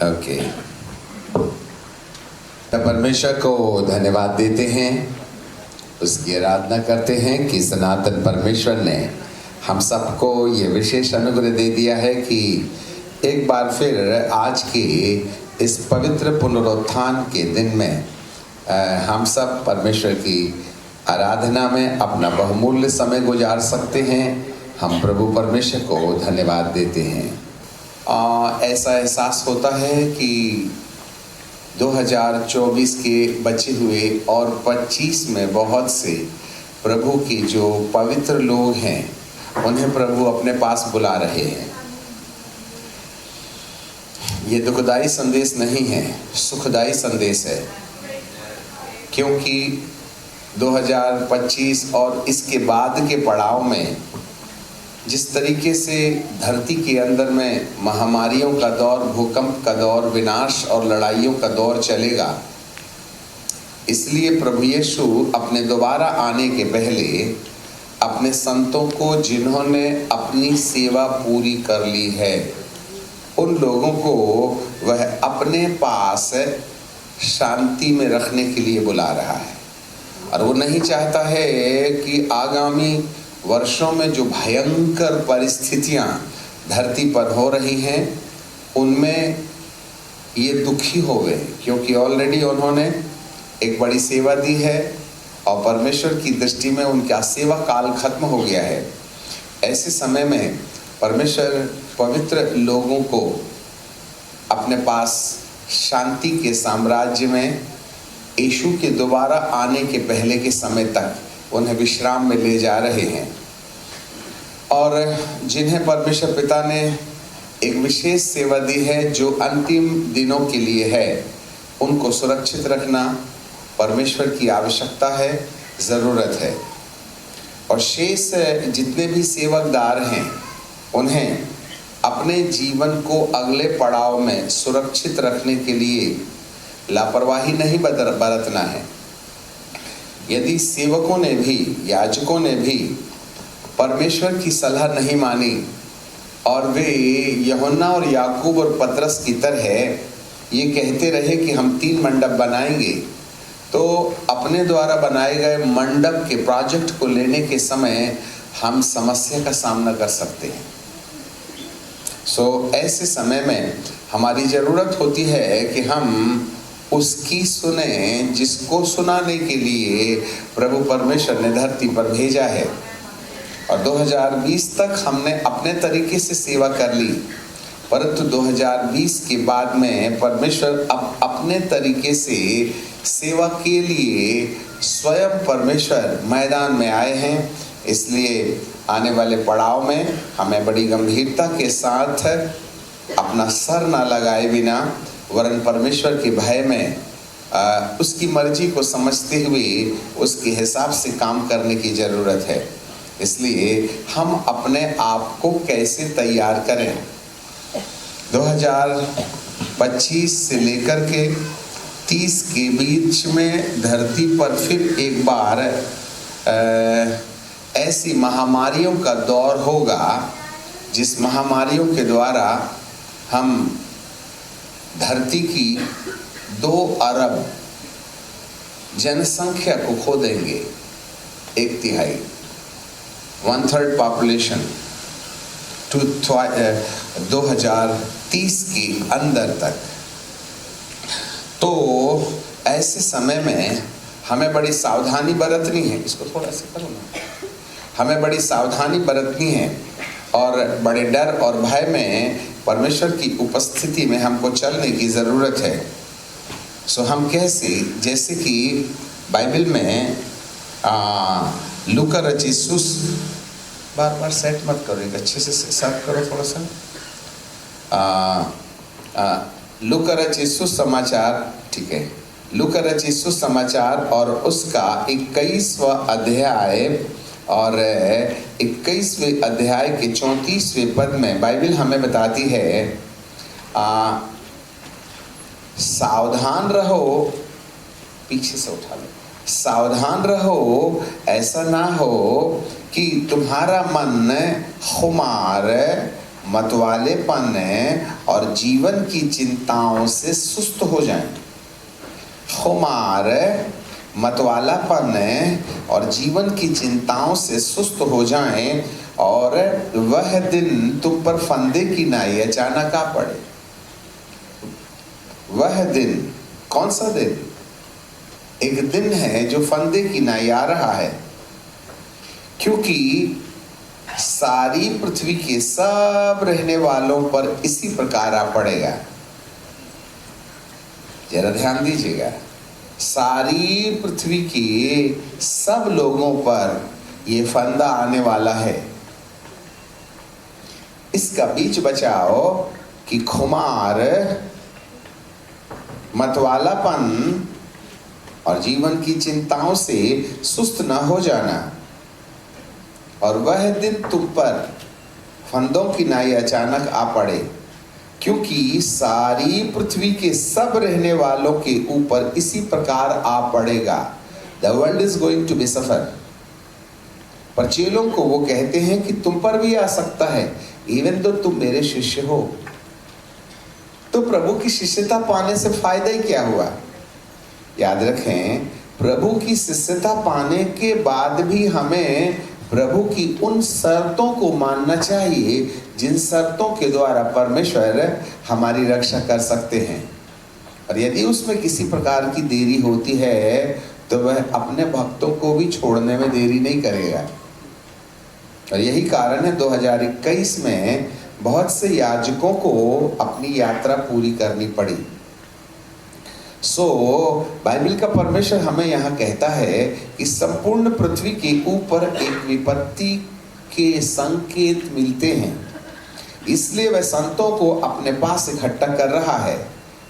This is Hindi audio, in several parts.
ओके, परमेश्वर को धन्यवाद देते हैं, उसकी आराधना करते हैं कि सनातन परमेश्वर ने हम सबको ये विशेष अनुग्रह दे दिया है कि एक बार फिर आज के इस पवित्र पुनरुत्थान के दिन में हम सब परमेश्वर की आराधना में अपना बहुमूल्य समय गुजार सकते हैं। हम प्रभु परमेश्वर को धन्यवाद देते हैं। ऐसा एहसास होता है कि 2024 के बचे हुए और 25 में बहुत से प्रभु के जो पवित्र लोग हैं उन्हें प्रभु अपने पास बुला रहे हैं। ये दुखदाई संदेश नहीं है, सुखदाई संदेश है, क्योंकि 2025 और इसके बाद के पड़ाव में जिस तरीके से धरती के अंदर में महामारियों का दौर, भूकंप का दौर, विनाश और लड़ाइयों का दौर चलेगा, इसलिए प्रभु यीशु अपने दोबारा आने के पहले अपने संतों को, जिन्होंने अपनी सेवा पूरी कर ली है, उन लोगों को वह अपने पास शांति में रखने के लिए बुला रहा है। और वो नहीं चाहता है कि आगामी वर्षों में जो भयंकर परिस्थितियां धरती पर हो रही हैं उनमें ये दुखी हो गए, क्योंकि ऑलरेडी उन्होंने एक बड़ी सेवा दी है और परमेश्वर की दृष्टि में उनका सेवा काल खत्म हो गया है। ऐसे समय में परमेश्वर पवित्र लोगों को अपने पास शांति के साम्राज्य में यीशु के दोबारा आने के पहले के समय तक उन्हें विश्राम में ले जा रहे हैं। और जिन्हें परमेश्वर पिता ने एक विशेष सेवा दी है जो अंतिम दिनों के लिए है, उनको सुरक्षित रखना परमेश्वर की आवश्यकता है, ज़रूरत है। और शेष जितने भी सेवकदार हैं उन्हें अपने जीवन को अगले पड़ाव में सुरक्षित रखने के लिए लापरवाही नहीं बरतना है। यदि सेवकों ने भी, याजकों ने भी परमेश्वर की सलाह नहीं मानी और वे यूहन्ना और याकूब और पतरस की तरह ये कहते रहे कि हम 3 मंडप बनाएंगे, तो अपने द्वारा बनाए गए मंडप के प्रोजेक्ट को लेने के समय हम समस्या का सामना कर सकते हैं। ऐसे समय में हमारी ज़रूरत होती है कि हम उसकी सुने जिसको सुनाने के लिए प्रभु परमेश्वर ने धरती पर भेजा है। और 2020 तक हमने अपने तरीके से सेवा कर ली, परंतु 2020 के बाद में परमेश्वर अब अपने तरीके से सेवा के लिए स्वयं परमेश्वर मैदान में आए हैं। इसलिए आने वाले पड़ाव में हमें बड़ी गंभीरता के साथ अपना सर ना लगाए बिना, वरन परमेश्वर के भय में उसकी मर्जी को समझते हुए उसके हिसाब से काम करने की ज़रूरत है। इसलिए हम अपने आप को कैसे तैयार करें, 2025 से लेकर के 30 के बीच में धरती पर फिर एक बार ऐसी महामारियों का दौर होगा जिस महामारियों के द्वारा हम धरती की 2 अरब जनसंख्या को खो देंगे, 1/3, 1/3 पॉपुलेशन 2030 के अंदर तक। तो ऐसे समय में हमें बड़ी सावधानी बरतनी है। इसको थोड़ा सा करो ना। हमें बड़ी सावधानी बरतनी है और बड़े डर और भय में परमेश्वर की उपस्थिति में हमको चलने की ज़रूरत है। हम कैसे, जैसे कि बाइबल में लूका रचित बार सेट मत करो, एक अच्छे से सेट करो थोड़ा सा। लूका रचित सुसमाचार, ठीक है, लूका रचित सुसमाचार और उसका 21वां अध्याय और 21वें अध्याय के 34वें पद में बाइबल हमें बताती है, सावधान रहो, पीछे से उठा लो, सावधान रहो, ऐसा ना हो कि तुम्हारा मन खुमार मतवालेपन और जीवन की चिंताओं से सुस्त हो जाएं। खुमार मतवालापन और जीवन की चिंताओं से सुस्त हो जाएं और वह दिन तुम पर फंदे की नाई अचानक आ पड़े। वह दिन कौन सा दिन? एक दिन है जो फंदे की नाई आ रहा है, क्योंकि सारी पृथ्वी के सब रहने वालों पर इसी प्रकार आ पड़ेगा। जरा ध्यान दीजिएगा, सारी पृथ्वी के सब लोगों पर ये फंदा आने वाला है। इसका बीच बचाओ कि खुमार, मतवालापन और जीवन की चिंताओं से सुस्त न हो जाना, और वह दिन तुम पर फंदों की नाई अचानक आ पड़े, क्योंकि सारी पृथ्वी के सब रहने वालों के ऊपर इसी प्रकार आ पड़ेगा। The world is going to be suffer। पर चेलों को वो कहते हैं कि तुम पर भी आ सकता है, इवन तो तुम मेरे शिष्य हो। तो प्रभु की शिष्यता पाने से फायदा ही क्या हुआ? याद रखें, प्रभु की शिष्यता पाने के बाद भी हमें प्रभु की उन शर्तों को मानना चाहिए जिन शर्तों के द्वारा परमेश्वर हमारी रक्षा कर सकते हैं। और यदि उसमें किसी प्रकार की देरी होती है तो वह अपने भक्तों को भी छोड़ने में देरी नहीं करेगा। और यही कारण है 2021 में बहुत से याजकों को अपनी यात्रा पूरी करनी पड़ी। बाइबल का परमेश्वर हमें यहाँ कहता है कि संपूर्ण पृथ्वी के ऊपर एक विपत्ति के संकेत मिलते हैं, इसलिए वह संतों को अपने पास इकट्ठा कर रहा है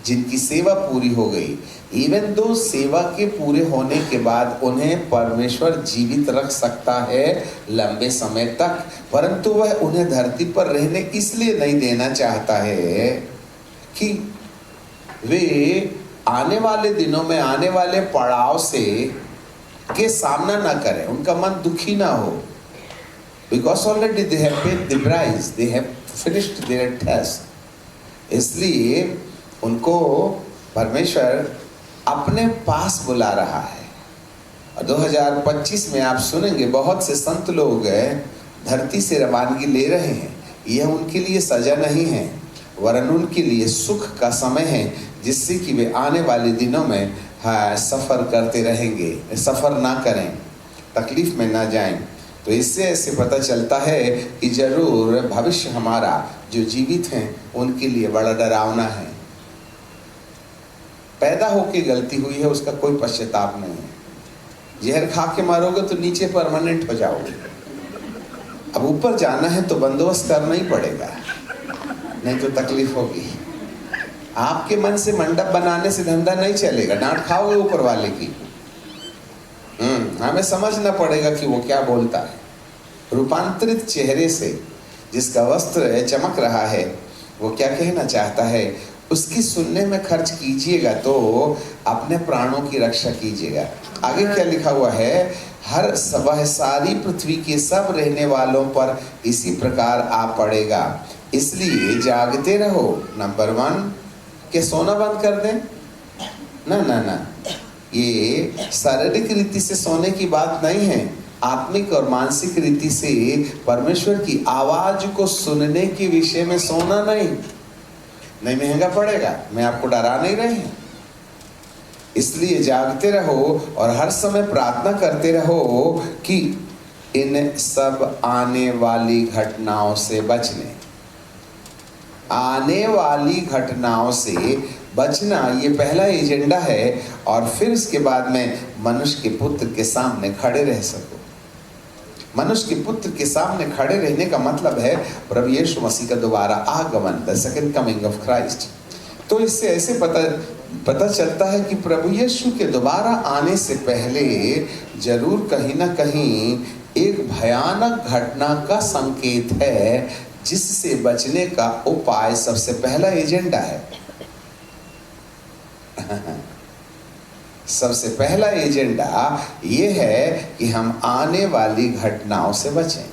जिनकी सेवा पूरी हो गई। इवन दो सेवा के पूरे होने के बाद उन्हें परमेश्वर जीवित रख सकता है लंबे समय तक, परंतु वह उन्हें धरती पर रहने इसलिए नहीं देना चाहता है कि वे आने वाले दिनों में आने वाले पड़ाव से के सामना ना करें, उनका मन दुखी ना हो। Because already they have paid the price, they have finished their task। इसलिए उनको परमेश्वर अपने पास बुला रहा है। और 2025 में आप सुनेंगे बहुत से संत लोग धरती से रवानगी ले रहे हैं। यह उनके लिए सजा नहीं है, वरन उनके लिए सुख का समय है, जिससे कि वे आने वाले दिनों में सफ़र करते रहेंगे। सफ़र ना करें, तकलीफ में ना जाएं। तो इससे ऐसे पता चलता है कि जरूर भविष्य हमारा जो जीवित हैं उनके लिए बड़ा डरावना है। पैदा होके गलती हुई है, उसका कोई पश्चाताप नहीं है। जहर खा के मारोगे तो नीचे परमानेंट हो जाओगे। अब ऊपर जाना है तो बंदोबस्त करना ही पड़ेगा, नहीं तो तकलीफ होगी। आपके मन से मंडप बनाने से धंधा नहीं चलेगा, डांट खाओगे ऊपर वाले की। हमें समझना पड़ेगा कि वो क्या बोलता है। रूपांतरित चेहरे से जिसका वस्त्र चमक रहा है वो क्या कहना चाहता है, उसकी सुनने में खर्च कीजिएगा तो अपने प्राणों की रक्षा कीजिएगा। आगे क्या लिखा हुआ है, हर वह सारी पृथ्वी के सब रहने वालों पर इसी प्रकार आ पड़ेगा, इसलिए जागते रहो। नंबर 1 कि सोना बंद कर दें? ना ना ना, ये शारीरिक रीति से सोने की बात नहीं है, आत्मिक और मानसिक रीति से परमेश्वर की आवाज को सुनने के विषय में सोना नहीं महंगा पड़ेगा। मैं आपको डरा नहीं रही हूं। इसलिए जागते रहो और हर समय प्रार्थना करते रहो कि इन सब आने वाली घटनाओं से बचने। आने वाली घटनाओं से बचना ये पहला एजेंडा है, और फिर इसके बाद में मनुष्य के पुत्र के सामने खड़े रह सको। मनुष्य के पुत्र के सामने खड़े रहने का मतलब है प्रभु यीशु मसीह का दोबारा आगमन, the second coming of Christ. तो इससे ऐसे पता चलता है कि प्रभु यीशु के दोबारा आने से पहले जरूर कहीं ना कहीं एक भयानक घटना का संकेत है, जिससे बचने का उपाय सबसे पहला एजेंडा है। सबसे पहला एजेंडा ये है कि हम आने वाली घटनाओं से बचें।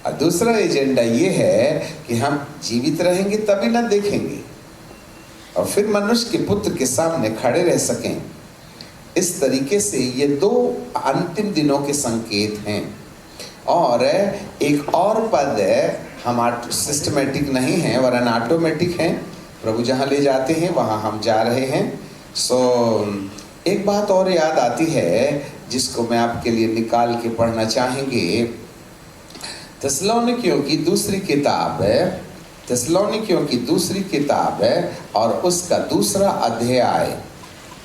और दूसरा एजेंडा ये है कि हम जीवित रहेंगे तभी ना देखेंगे और फिर मनुष्य के पुत्र के सामने खड़े रह सकें। इस तरीके से ये दो अंतिम दिनों के संकेत हैं। और एक और पद हम सिस्टमेटिक नहीं है वरन ऑटोमेटिक है। प्रभु जहाँ ले जाते हैं वहाँ हम जा रहे हैं। एक बात और याद आती है जिसको मैं आपके लिए निकाल के पढ़ना चाहेंगे। थिस्सलुनीकियों की दूसरी किताब है, थिस्सलुनीकियों की दूसरी किताब है और उसका दूसरा अध्याय,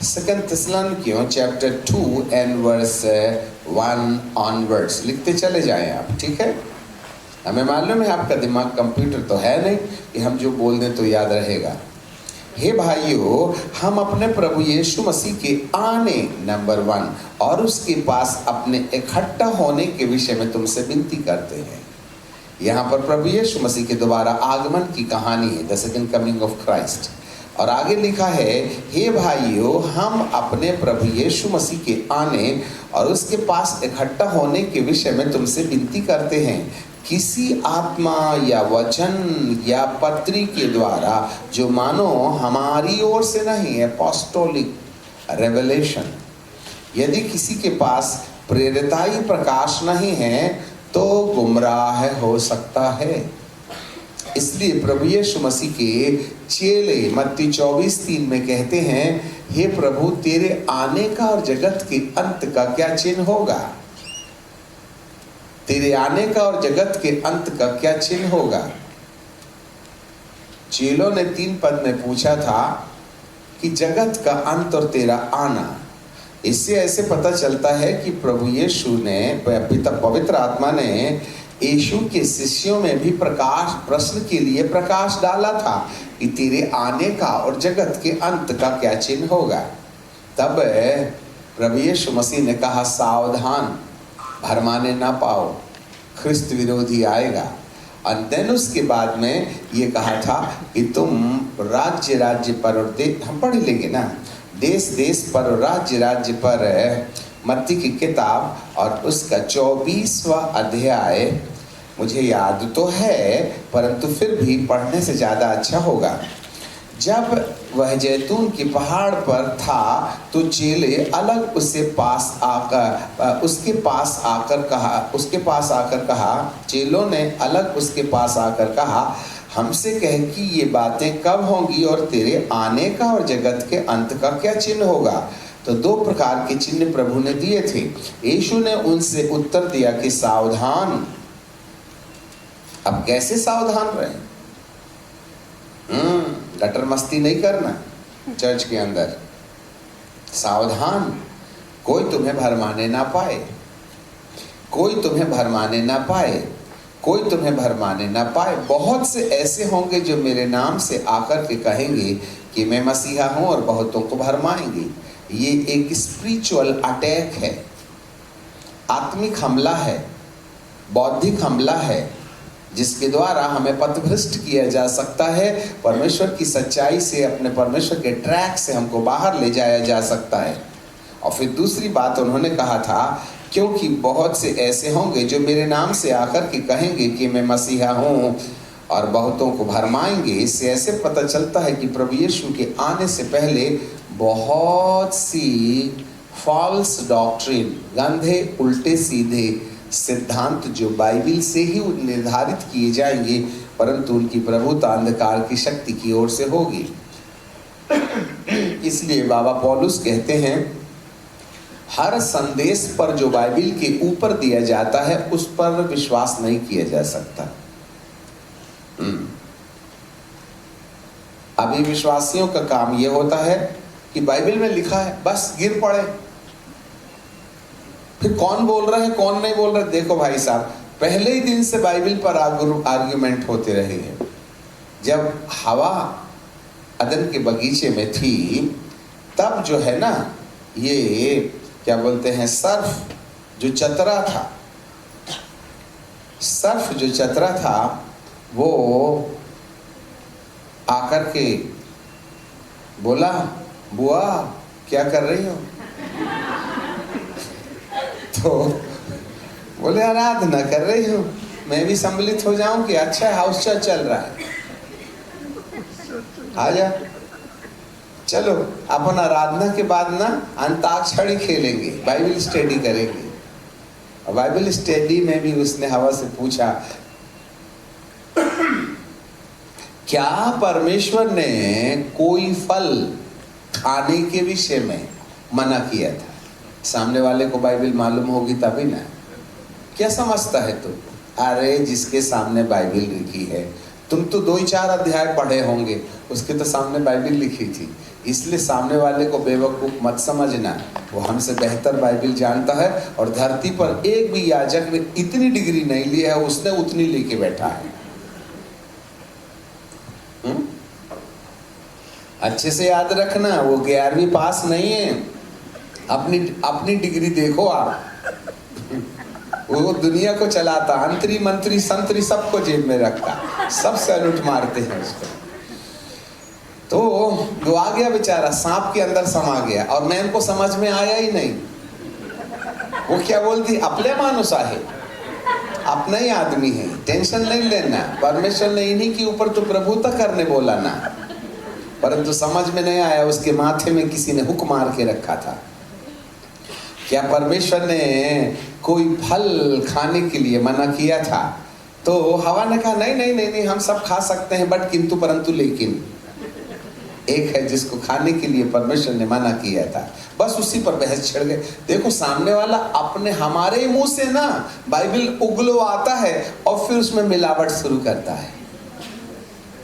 2 थिस्सलुनीकियों चैप्टर 2 एंड वर्स 1 ऑनवर्ड्स। लिखते चले जाएं आप, ठीक है। हमें मालूम है आपका दिमाग कंप्यूटर तो है नहीं कि हम जो बोल दें तो याद रहेगा। हे भाइयों, हम अपने प्रभु यीशु मसीह के आने नंबर 1 और उसके पास अपने इकट्ठा होने के विषय में तुमसे विनती करते हैं। यहाँ पर प्रभु यीशु मसीह के दोबारा आगमन की कहानी है, the second coming of Christ. और आगे लिखा है, हे भाइयों, हम अपने प्रभु यीशु मसीह के आने और उसके पास इकट्ठा होने के विषय में तुमसे विनती करते हैं, किसी आत्मा या वचन या पत्री के द्वारा जो मानो हमारी ओर से नहीं है, अपोस्टोलिक रेवलेशन। यदि किसी के पास प्रेरिताई प्रकाश नहीं है तो गुमराह हो सकता है। इसलिए प्रभु यीशु मसीह के चेले मत्ती 24:3 में कहते हैं, हे प्रभु, तेरे आने का और जगत के अंत का क्या चिन्ह होगा? तेरे आने का और जगत के अंत का क्या चिन्ह होगा? चेलों ने 3 पद में पूछा था कि जगत का अंत और तेरा आना। इससे ऐसे पता चलता है कि प्रभु यीशु ने, पवित्र आत्मा ने यीशु के शिष्यों में भी प्रश्न के लिए प्रकाश डाला था कि तेरे आने का और जगत के अंत का क्या चिन्ह होगा। तब प्रभु यीशु मसीह ने कहा, सावधान, भरमाने ना पाओ, ख्रिस्त विरोधी आएगा। और देन उसके बाद में ये कहा था कि तुम राज्य राज्य पर और हम पढ़ लेंगे ना, देश देश पर और राज्य राज्य पर, मत्ती की किताब और उसका 24वां अध्याय। मुझे याद तो है परंतु फिर भी पढ़ने से ज़्यादा अच्छा होगा। जब वह जैतून के पहाड़ पर था तो चेले अलग उसके पास आकर कहा, चेलों ने अलग उसके पास आकर कहा, हमसे कह कि ये बातें कब होंगी और तेरे आने का और जगत के अंत का क्या चिन्ह होगा? तो 2 प्रकार के चिन्ह प्रभु ने दिए थे। यीशु ने उनसे उत्तर दिया कि सावधान। अब कैसे सावधान रहे? गटर मस्ती नहीं करना चर्च के अंदर। सावधान, कोई तुम्हें भरमाने ना पाए, कोई तुम्हें भरमाने ना पाए, कोई तुम्हें भरमाने ना पाए। बहुत से ऐसे होंगे जो मेरे नाम से आकर के कहेंगे कि मैं मसीहा हूं और बहुतों को भरमाएंगे। ये एक स्पिरिचुअल अटैक है, आत्मिक हमला है, बौद्धिक हमला है, जिसके द्वारा हमें पथभ्रष्ट किया जा सकता है। परमेश्वर की सच्चाई से, अपने परमेश्वर के ट्रैक से हमको बाहर ले जाया जा सकता है। और फिर दूसरी बात उन्होंने कहा था, क्योंकि बहुत से ऐसे होंगे जो मेरे नाम से आकर के कहेंगे कि मैं मसीहा हूँ और बहुतों को भरमाएंगे। इससे ऐसे पता चलता है कि प्रभु यीशु के आने से पहले बहुत सी फॉल्स डॉक्ट्रिन, गंधे उल्टे सीधे सिद्धांत जो बाइबल से ही निर्धारित किए जाएंगे, परंतु उनकी प्रभुता अंधकार की शक्ति की ओर से होगी। इसलिए बाबा पौलुस कहते हैं, हर संदेश पर जो बाइबल के ऊपर दिया जाता है उस पर विश्वास नहीं किया जा सकता। अभी विश्वासियों का काम यह होता है कि बाइबल में लिखा है, बस गिर पड़े। फिर कौन बोल रहा है कौन नहीं बोल रहा है, देखो भाई साहब, पहले ही दिन से बाइबल पर आर्ग्यूमेंट होते रहे हैं। जब हवा अदन के बगीचे में थी तब जो है ना, ये क्या बोलते हैं, सर्फ जो चतरा था वो आकर के बोला, बुआ क्या कर रही हो? तो बोले आराधना कर रही हो। मैं भी सम्मिलित हो जाऊं कि अच्छा हाउस चर्च चल रहा है, आ जा। चलो अपन आराधना के बाद ना अंताक्षरी खेलेंगे, बाइबल स्टडी करेंगे। और बाइबल स्टडी में भी उसने हवा से पूछा, क्या परमेश्वर ने कोई फल खाने के विषय में मना किया था? सामने वाले को बाइबल मालूम होगी तभी ना। क्या समझता है तू? अरे जिसके सामने बाइबल लिखी है, तुम तो 2-4 अध्याय पढ़े होंगे, उसके तो सामने बाइबल लिखी थी। इसलिए सामने वाले को बेवकूफ मत समझना, वो हमसे बेहतर बाइबल जानता है। और धरती पर एक भी याजक ने इतनी डिग्री नहीं ली है, उसने उतनी लेके बैठा है। अच्छे से याद रखना, वो 11वीं पास नहीं है। अपनी डिग्री देखो आप। वो दुनिया को चलाता, अंतरी मंत्री संतरी सबको जेब में रखता, सब सैल्यूट मारते हैं उसको। तो वो आ गया बेचारा, सांप के अंदर समा गया, और मैम को समझ में आया ही नहीं। वो क्या बोलती, अपने मानुस आहे, अपना ही आदमी है, टेंशन नहीं लेना, परमेश्वर ने इन्हीं के ऊपर तो प्रभुता करने बोला ना। परंतु समझ में नहीं आया, उसके माथे में किसी ने हुक मार के रखा था। क्या परमेश्वर ने कोई फल खाने के लिए मना किया था? तो हवा ने कहा नहीं नहीं नहीं नहीं, हम सब खा सकते हैं, बट किंतु परंतु लेकिन एक है जिसको खाने के लिए परमेश्वर ने मना किया था। बस उसी पर बहस छिड़ गए। देखो सामने वाला अपने हमारे मुंह से ना बाइबल उगलवाता है और फिर उसमें मिलावट शुरू करता है।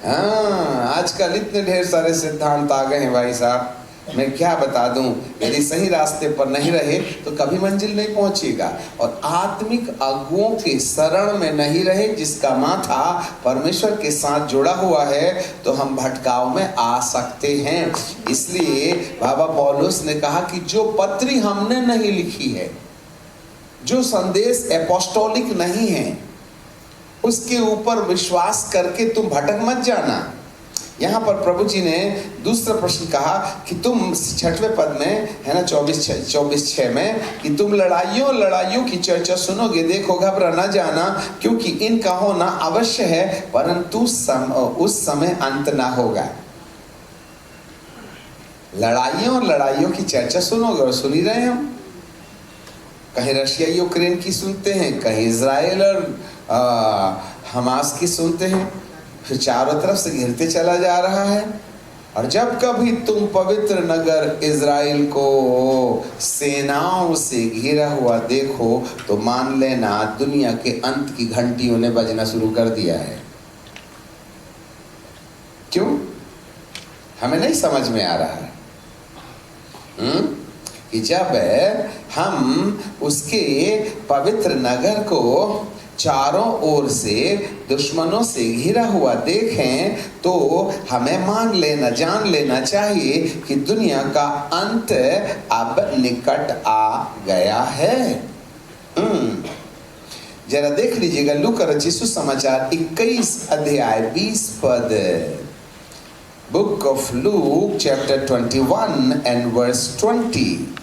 हाँ, आजकल इतने ढेर सारे सिद्धांत आ गए हैं भाई साहब, मैं क्या बता दूं। यदि सही रास्ते पर नहीं रहे तो कभी मंजिल नहीं पहुंचेगा। और आत्मिक अगुओं के शरण में नहीं रहे, जिसका माथा परमेश्वर के साथ जुड़ा हुआ है, तो हम भटकाव में आ सकते हैं। इसलिए बाबा पौलुस ने कहा कि जो पत्री हमने नहीं लिखी है, जो संदेश एपोस्टोलिक नहीं है, उसके ऊपर विश्वास करके तुम भटक मत जाना। यहाँ पर प्रभु जी ने दूसरा प्रश्न कहा कि तुम 6वें पद में है ना 24:6 में कि तुम लड़ाइयों की चर्चा सुनोगे, देखो घबरा न जाना, क्योंकि इनका होना अवश्य है, परंतु उस समय अंत ना होगा। लड़ाइयों की चर्चा सुनोगे, और सुन ही रहे हम। कहीं रशिया यूक्रेन की सुनते हैं, कहीं इजराइल और हमास की सुनते हैं, फिर चारों तरफ से घिरते चला जा रहा है। और जब कभी तुम पवित्र नगर इजराइल को सेनाओं से घिरा हुआ देखो, तो मान लेना दुनिया के अंत की घंटियों ने बजना शुरू कर दिया है। क्यों? हमें नहीं समझ में आ रहा है कि जब हम उसके पवित्र नगर को चारों ओर से दुश्मनों से घिरा हुआ देखें, तो हमें जान लेना चाहिए कि दुनिया का अंत अब निकट आ गया है। जरा देख लीजिएगा लूका रचित सुसमाचार 21 अध्याय 20 पद। Book of Luke chapter 21 and verse 20।